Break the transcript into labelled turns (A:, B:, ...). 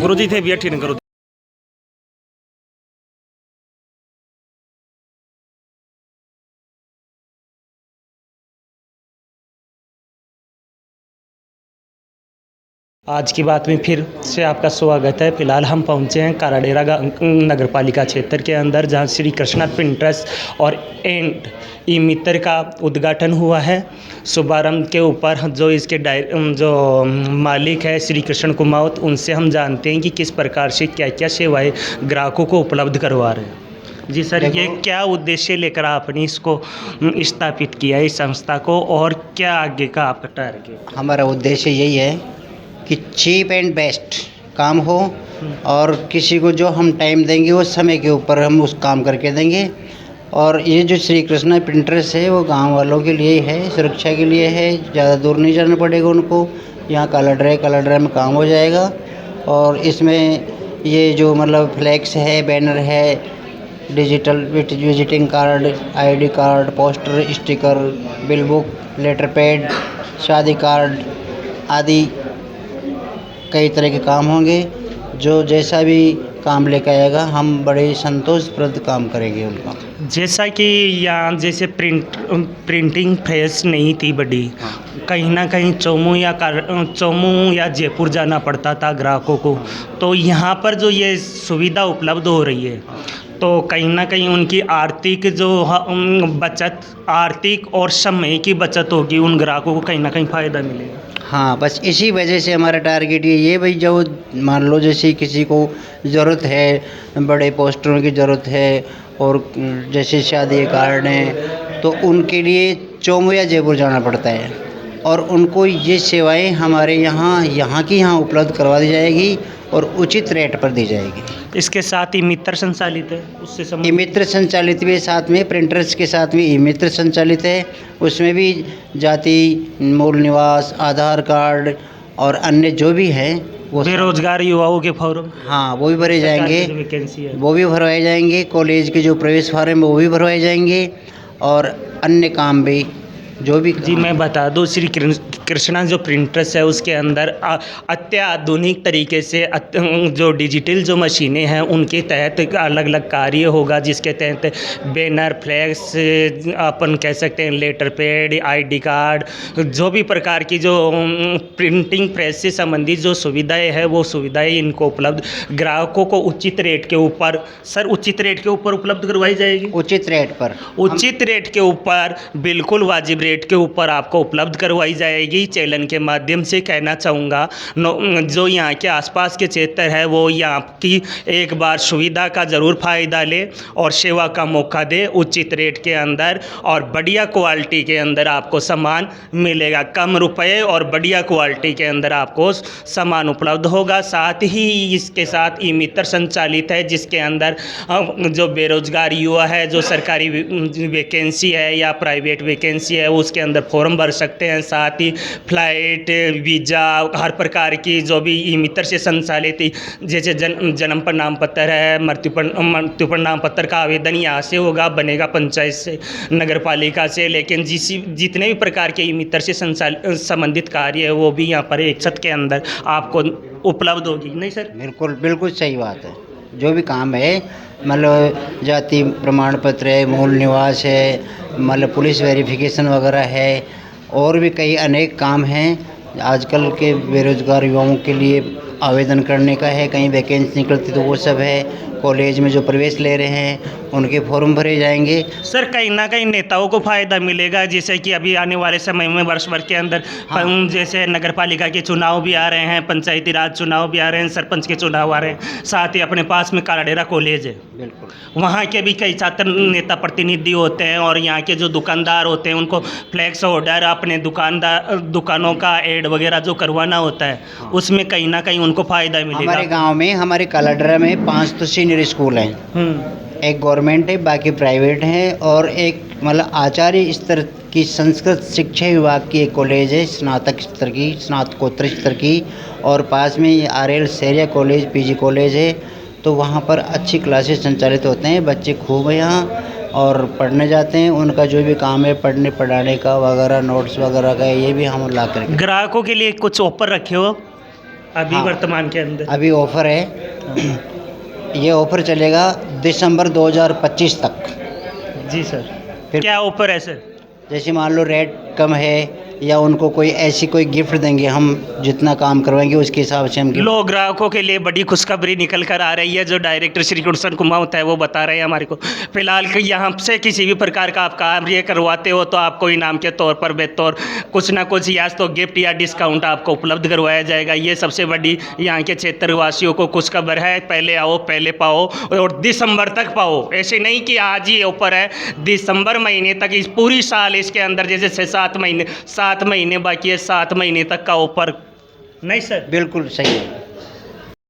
A: गुरु जी थे बिया ठीक करो। आज की बात में फिर से आपका स्वागत है। फिलहाल हम पहुंचे हैं काराडेरा नगर पालिका क्षेत्र के अंदर, जहां श्री कृष्णा प्रिंटर्स और एंड ई मित्र का उद्घाटन हुआ है। शुभारंभ के ऊपर जो इसके जो मालिक है श्री कृष्ण कुमावत, उनसे हम जानते हैं कि किस प्रकार से क्या क्या सेवाएं ग्राहकों को उपलब्ध करवा रहे हैं। जी सर, ये क्या उद्देश्य लेकर आपने इसको स्थापित किया है, इस संस्था को, और क्या आगे का आपका टारगेट?
B: हमारा उद्देश्य यही है कि चीप एंड बेस्ट काम हो, और किसी को जो हम टाइम देंगे वो समय के ऊपर हम उस काम करके देंगे। और ये जो श्री कृष्णा प्रिंटर्स है वो गांव वालों के लिए है, सुरक्षा के लिए है। ज़्यादा दूर नहीं जाना पड़ेगा उनको, यहाँ कालाड्रा में काम हो जाएगा। और इसमें ये जो मतलब फ्लैक्स है, बैनर है, digital visiting card, ID card, poster, sticker, bill book, letter pad, शादी कार्ड आदि कई तरह के काम होंगे। जो जैसा भी काम लेकर आएगा हम बड़े संतोषप्रद काम करेंगे उनका।
A: जैसा कि यहाँ जैसे प्रिंटिंग प्रेस नहीं थी बड़ी, कहीं ना कहीं चौमू या जयपुर जाना पड़ता था ग्राहकों को, तो यहाँ पर जो ये सुविधा उपलब्ध हो रही है तो कहीं ना कहीं उनकी आर्थिक जो बचत, आर्थिक और समय की बचत होगी, उन ग्राहकों को कहीं ना कहीं फ़ायदा मिलेगा।
B: हाँ, बस इसी वजह से हमारा टारगेट ये भाई, जो मान लो जैसे किसी को ज़रूरत है, बड़े पोस्टरों की ज़रूरत है और जैसे शादी कार्ड हैं, तो उनके लिए चौमू या जयपुर जाना पड़ता है, और उनको ये सेवाएं हमारे यहाँ उपलब्ध करवा दी जाएगी और उचित रेट पर दी जाएगी।
A: इसके साथ ई मित्र संचालित है, उससे
B: ई मित्र संचालित भी साथ में, प्रिंटर्स के साथ में ई मित्र संचालित है। उसमें भी जाति, मूल निवास, आधार कार्ड और अन्य जो भी है वो
A: बेरोजगार युवाओं के फॉर्म,
B: हाँ, वो भी भरे जाएंगे,
A: वैकेंसी है
B: वो भी भरवाए जाएंगे। कॉलेज के जो प्रवेश फार्म है वो भी भरवाए जाएंगे, और अन्य काम भी जो भी।
A: जी, मैं बता दूं, श्री कृष्णा जो प्रिंटर्स है उसके अंदर अत्याधुनिक तरीके से जो डिजिटल जो मशीनें हैं उनके तहत अलग अलग कार्य होगा, जिसके तहत बैनर, फ्लैक्स, अपन कह सकते हैं लेटर पैड, आईडी कार्ड, जो भी प्रकार की जो प्रिंटिंग प्रेस से संबंधित जो सुविधाएं हैं वो सुविधाएं इनको उपलब्ध ग्राहकों को उचित रेट के ऊपर, सर उचित रेट के ऊपर उपलब्ध करवाई जाएगी।
B: उचित रेट
A: के ऊपर, बिल्कुल वाजिब रेट के ऊपर आपको उपलब्ध करवाई जाएगी। चैनल के माध्यम से कहना चाहूँगा, जो यहाँ के आसपास के क्षेत्र है वो यहाँ की एक बार सुविधा का ज़रूर फ़ायदा ले और सेवा का मौका दे, उचित रेट के अंदर और बढ़िया क्वालिटी के अंदर आपको सामान मिलेगा। कम रुपए और बढ़िया क्वालिटी के अंदर आपको सामान उपलब्ध होगा। साथ ही इसके साथ ई मित्र संचालित है, जिसके अंदर जो बेरोजगार युवा है, जो सरकारी वैकेंसी है या प्राइवेट वैकेंसी है, उसके अंदर फॉर्म भर सकते हैं। साथ ही फ्लाइट, वीज़ा, हर प्रकार की जो भी ई मित्र से संचालित, जैसे जन्म प्रमाण पत्र है, मृत्यु प्रमाण पत्र का आवेदन यहाँ से होगा, बनेगा पंचायत से, नगर पालिका से, लेकिन जितने भी प्रकार के ई मित्र से संबंधित कार्य है वो भी यहाँ पर एक छत के अंदर आपको उपलब्ध होगी। नहीं सर?
B: बिल्कुल सही बात है। जो भी काम है, मतलब जाति प्रमाण पत्र है, मूल निवास है, मतलब पुलिस वेरिफिकेशन वगैरह है, और भी कई अनेक काम हैं। आजकल के बेरोजगार युवाओं के लिए आवेदन करने का है, कहीं वैकेंसी निकलती तो वो सब है। कॉलेज में जो प्रवेश ले रहे हैं उनके फॉर्म भरे जाएंगे।
A: सर कहीं ना कहीं नेताओं को फ़ायदा मिलेगा, जैसे कि अभी आने वाले समय में वर्ष भर के अंदर जैसे नगर पालिका के चुनाव भी आ रहे हैं, पंचायती राज चुनाव भी आ रहे हैं, सरपंच के चुनाव आ रहे हैं। साथ ही अपने पास में काराडेरा कॉलेज है,
B: बिल्कुल,
A: वहाँ के भी कई छात्र नेता प्रतिनिधि होते हैं, और यहाँ के जो दुकानदार होते हैं उनको फ्लैक्स ऑर्डर, अपने दुकानों का एड वगैरह जो करवाना होता है, उसमें कहीं ना कहीं उनको फ़ायदा मिलेगा।
B: हमारे गाँव में, हमारे कालाड्रा में 5 तो सीनियर स्कूल हैं, एक गवर्नमेंट है, बाकी प्राइवेट हैं, और एक मतलब आचार्य स्तर की संस्कृत शिक्षा विभाग की एक कॉलेज है, स्नातक स्तर की, स्नातकोत्तर स्तर की, और पास में RL सेरिया कॉलेज, PG कॉलेज है। तो वहाँ पर अच्छी क्लासेस संचालित होते हैं, बच्चे खूब यहाँ और पढ़ने जाते हैं। उनका जो भी काम है पढ़ने पढ़ाने का वगैरह, नोट्स वगैरह का, ये भी हम ला करके।
A: ग्राहकों के लिए कुछ ऑफर रखे हो अभी
B: हाँ।
A: वर्तमान के अंदर?
B: अभी ऑफ़र है, ये ऑफ़र चलेगा दिसंबर 2025 तक।
A: जी सर।
B: फिर
A: क्या ऑफर है सर?
B: जैसे मान लो रेट कम है या उनको कोई ऐसी कोई गिफ्ट देंगे, हम जितना काम करवाएंगे उसके हिसाब से हम गिफ्ट।
A: लो, ग्राहकों के लिए बड़ी खुशखबरी निकल कर आ रही है जो डायरेक्टर श्री कृष्ण कुमावत है वो बता रहे हैं हमारे को। फिलहाल कि यहाँ से किसी भी प्रकार का आप कार्य करवाते हो तो आपको इनाम के तौर पर बेतौर कुछ ना कुछ या तो गिफ्ट या डिस्काउंट आपको उपलब्ध करवाया जाएगा। ये सबसे बड़ी यहाँ के क्षेत्रवासियों को खुशखबर है। पहले आओ पहले पाओ और दिसंबर तक पाओ। ऐसे नहीं कि आज ही ऑफर है, दिसंबर महीने तक, इस पूरी साल इसके अंदर जैसे 7 महीने बाकी है, 7 महीने तक का ऑफर। नहीं सर?
B: बिल्कुल सही है।